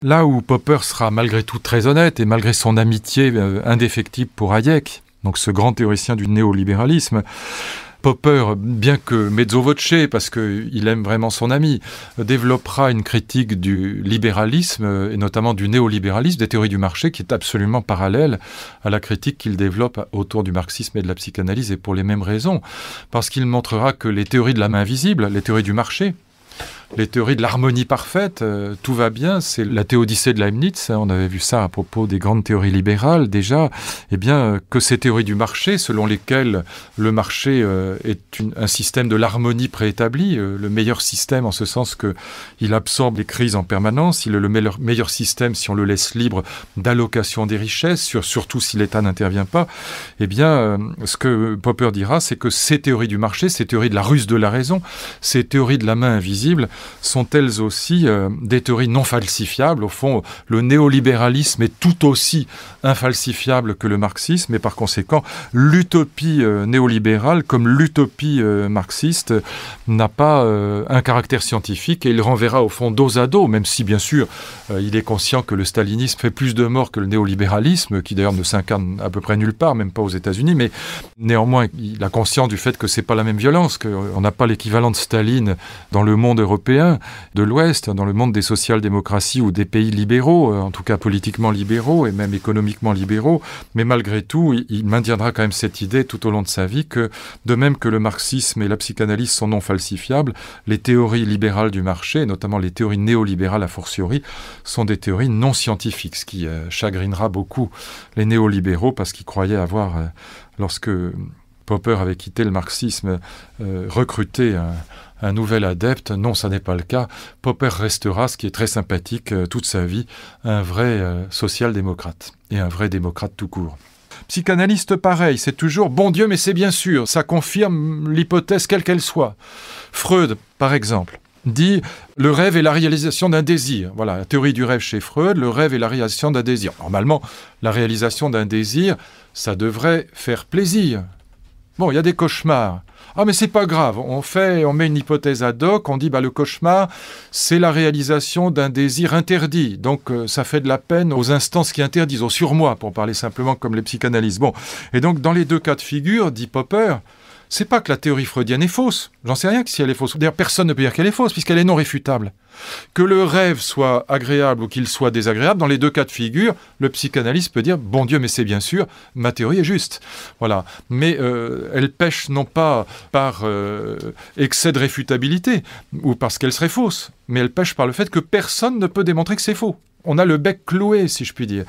Là où Popper sera malgré tout très honnête, et malgré son amitié indéfectible pour Hayek, donc ce grand théoricien du néolibéralisme, Popper, bien que mezzo voce, parce qu'il aime vraiment son ami, développera une critique du libéralisme, et notamment du néolibéralisme, des théories du marché, qui est absolument parallèle à la critique qu'il développe autour du marxisme et de la psychanalyse, et pour les mêmes raisons. Parce qu'il montrera que les théories de la main invisible, les théories du marché, les théories de l'harmonie parfaite, tout va bien, c'est la théodicée de Leibniz, on avait vu ça à propos des grandes théories libérales déjà, eh bien que ces théories du marché, selon lesquelles le marché est un système de l'harmonie préétablie, le meilleur système en ce sens qu'il absorbe les crises en permanence, il est le meilleur système si on le laisse libre d'allocation des richesses, surtout si l'État n'intervient pas, eh bien ce que Popper dira, c'est que ces théories du marché, ces théories de la ruse de la raison, ces théories de la main invisible, sont elles aussi des théories non falsifiables. Au fond, le néolibéralisme est tout aussi infalsifiable que le marxisme, et par conséquent, l'utopie néolibérale, comme l'utopie marxiste, n'a pas un caractère scientifique, et il renverra au fond dos à dos, même si, bien sûr, il est conscient que le stalinisme fait plus de morts que le néolibéralisme, qui d'ailleurs ne s'incarne à peu près nulle part, même pas aux États-Unis, mais néanmoins, il a conscience du fait que c'est pas la même violence, qu'on n'a pas l'équivalent de Staline dans le monde européen de l'Ouest, dans le monde des social-démocraties ou des pays libéraux, en tout cas politiquement libéraux et même économiquement libéraux, mais malgré tout, il maintiendra quand même cette idée tout au long de sa vie que, de même que le marxisme et la psychanalyse sont non falsifiables, les théories libérales du marché, et notamment les théories néolibérales a fortiori, sont des théories non scientifiques, ce qui chagrinera beaucoup les néolibéraux parce qu'ils croyaient avoir, lorsque Popper avait quitté le marxisme, recruté un nouvel adepte. Non, ça n'est pas le cas. Popper restera, ce qui est très sympathique, toute sa vie, un vrai social-démocrate et un vrai démocrate tout court. Psychanalyste, pareil, c'est toujours « bon Dieu, mais c'est bien sûr », ça confirme l'hypothèse quelle qu'elle soit. Freud, par exemple, dit « le rêve est la réalisation d'un désir ». Voilà, la théorie du rêve chez Freud, le rêve est la réalisation d'un désir. Normalement, la réalisation d'un désir, ça devrait faire plaisir. Bon, il y a des cauchemars. Ah, mais c'est pas grave. On met une hypothèse ad hoc. On dit, le cauchemar, c'est la réalisation d'un désir interdit. Donc, ça fait de la peine aux instances qui interdisent, au surmoi, pour parler simplement comme les psychanalystes. Bon. Et donc, dans les deux cas de figure, dit Popper, c'est pas que la théorie freudienne est fausse. J'en sais rien que si elle est fausse. D'ailleurs, personne ne peut dire qu'elle est fausse, puisqu'elle est non réfutable. Que le rêve soit agréable ou qu'il soit désagréable, dans les deux cas de figure, le psychanalyste peut dire « bon Dieu, mais c'est bien sûr, ma théorie est juste ». Voilà. Mais elle pêche non pas par excès de réfutabilité, ou parce qu'elle serait fausse, mais elle pêche par le fait que personne ne peut démontrer que c'est faux. On a le bec cloué, si je puis dire.